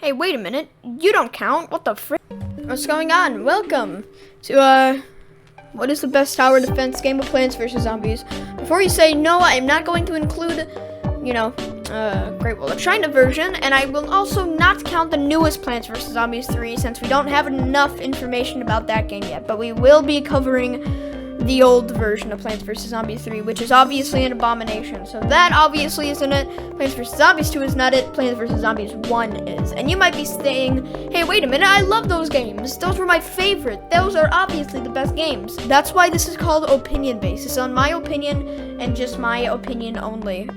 Hey, wait a minute. You don't count. What the frick? What's going on? Welcome to, what is the best tower defense game of Plants vs. Zombies? Before you say no, I am not going to include, Great Wall of China version, and I will also not count the newest Plants vs. Zombies 3 since we don't have enough information about that game yet, but we will be covering the old version of Plants vs. Zombies 3, which is obviously an abomination. So that obviously isn't it. Plants vs. Zombies 2 is not it. Plants vs. Zombies 1 is. And you might be saying, hey, wait a minute, I love those games. Those were my favorite. Those are obviously the best games. That's why this is called opinion-based. It's on my opinion and just my opinion only.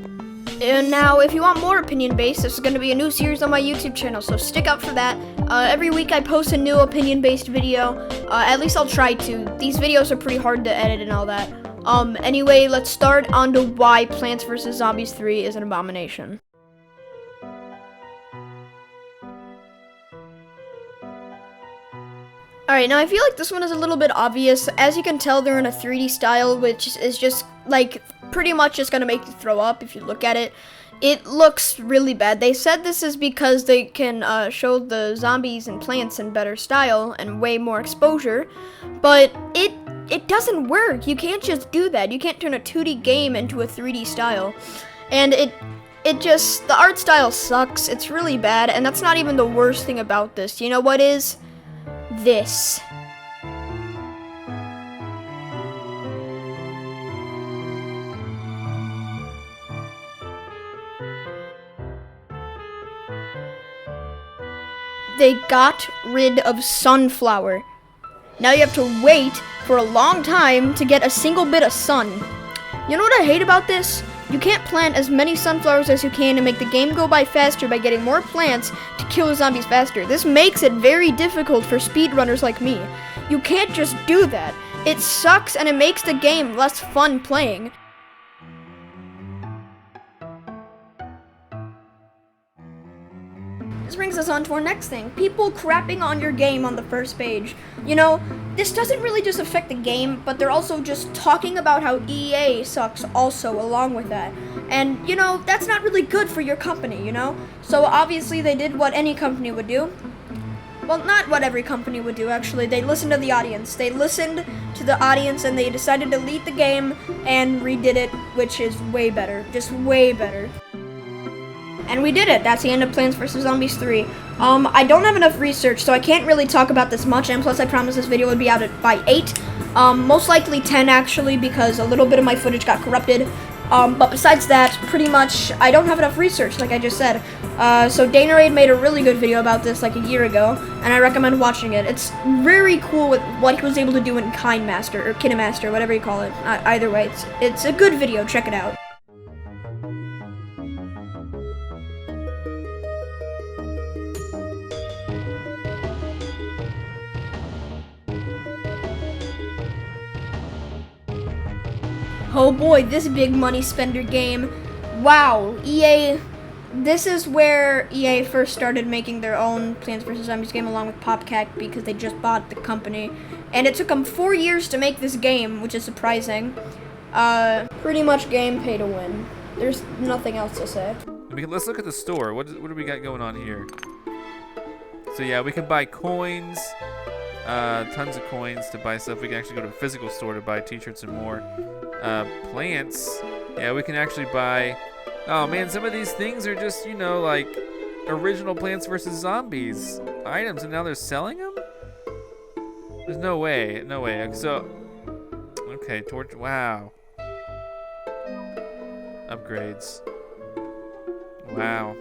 And now, if you want more opinion-based, this is going to be a new series on my YouTube channel, so stick out for that. Every week I post a new opinion-based video. At least I'll try to. These videos are pretty hard to edit and all that. Anyway, let's start on to why Plants vs. Zombies 3 is an abomination. Alright, now I feel like this one is a little bit obvious. As you can tell, they're in a 3D style, which is just, like, pretty much just gonna make you throw up if you look at it. It looks really bad. They said this is because they can show the zombies and plants in better style and way more exposure, but it doesn't work. You can't just do that. You can't turn a 2D game into a 3D style. And the art style sucks. It's really bad, and that's not even the worst thing about this. You know what is? This. They got rid of sunflower. Now you have to wait for a long time to get a single bit of sun. You know what I hate about this? You can't plant as many sunflowers as you can to make the game go by faster by getting more plants to kill the zombies faster. This makes it very difficult for speedrunners like me. You can't just do that. It sucks and it makes the game less fun playing. This brings us on to our next thing. People crapping on your game on the first page. You know, this doesn't really just affect the game, but they're also just talking about how EA sucks also along with that. And, you know, that's not really good for your company, you know? So obviously they did what any company would do. Well, not what every company would do, actually. They listened to the audience. They listened to the audience and they decided to delete the game and redid it, which is way better. Just way better. And we did it. That's the end of Plants vs. Zombies 3. I don't have enough research, so I can't really talk about this much, and plus I promised this video would be out by 8. Most likely 10, actually, because a little bit of my footage got corrupted. But besides that, pretty much, I don't have enough research, like I just said. So Danarade made a really good video about this, like a year ago, and I recommend watching it. It's very cool with what he was able to do in KineMaster, or KineMaster, whatever you call it. Either way, it's a good video. Check it out. Oh boy, this big money spender game. Wow, EA, this is where EA first started making their own Plants vs. Zombies game along with PopCat because they just bought the company. And it took them 4 years to make this game, which is surprising. Pretty much game pay to win. There's nothing else to say. Let's look at the store. What do we got going on here? So yeah, we can buy coins, tons of coins to buy stuff. We can actually go to a physical store to buy t-shirts and more. Plants, yeah, we can actually buy. Oh man, some of these things are just, you know, like original Plants vs. Zombies items, and now they're selling them. There's no way, no way. So, okay, torch. Wow. Upgrades. Wow.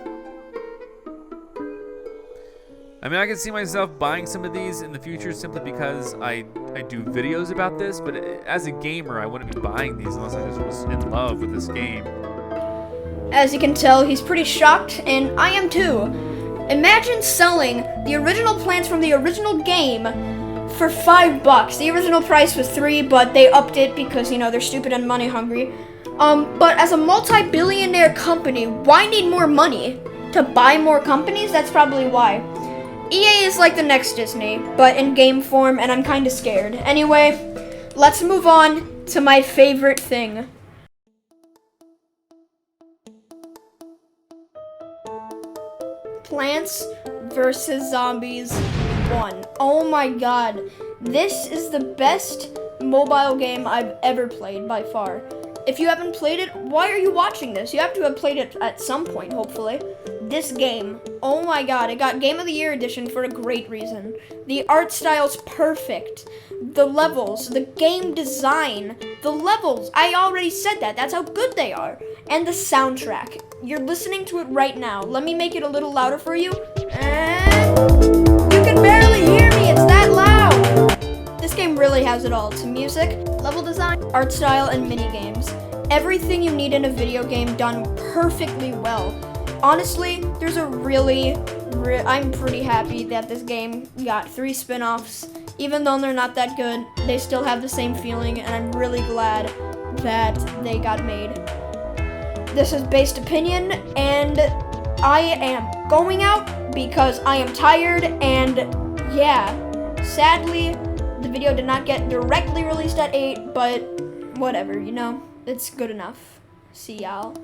I mean, I can see myself buying some of these in the future simply because I do videos about this, but as a gamer, I wouldn't be buying these unless I just was in love with this game. As you can tell, he's pretty shocked, and I am too. Imagine selling the original plants from the original game for $5. The original price was $3, but they upped it because, you know, they're stupid and money hungry. But as a multi-billionaire company, why need more money? To buy more companies? That's probably why. EA is like the next Disney, but in game form, and I'm kinda scared. Anyway, let's move on to my favorite thing. Plants vs. Zombies 1. Oh my god. This is the best mobile game I've ever played by far. If you haven't played it, why are you watching this? You have to have played it at some point, hopefully. This game, oh my god, it got Game of the Year edition for a great reason. The art style's perfect. The levels, the game design, the levels, I already said that. That's how good they are. And the soundtrack. You're listening to it right now. Let me make it a little louder for you. And you can barely hear me, it's that loud. This game really has it all. It's music, level design, art style, and mini games. Everything you need in a video game done perfectly well. Honestly, there's a I'm pretty happy that this game got 3 spin-offs. Even though they're not that good, they still have the same feeling, and I'm really glad that they got made. This is based opinion, and I am going out because I am tired, and yeah, sadly, the video did not get directly released at 8, but whatever, you know, it's good enough. See y'all.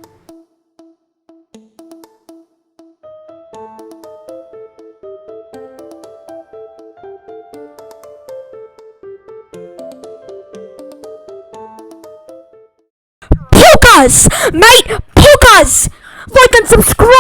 Pukas! Mate, pukas! Like and subscribe!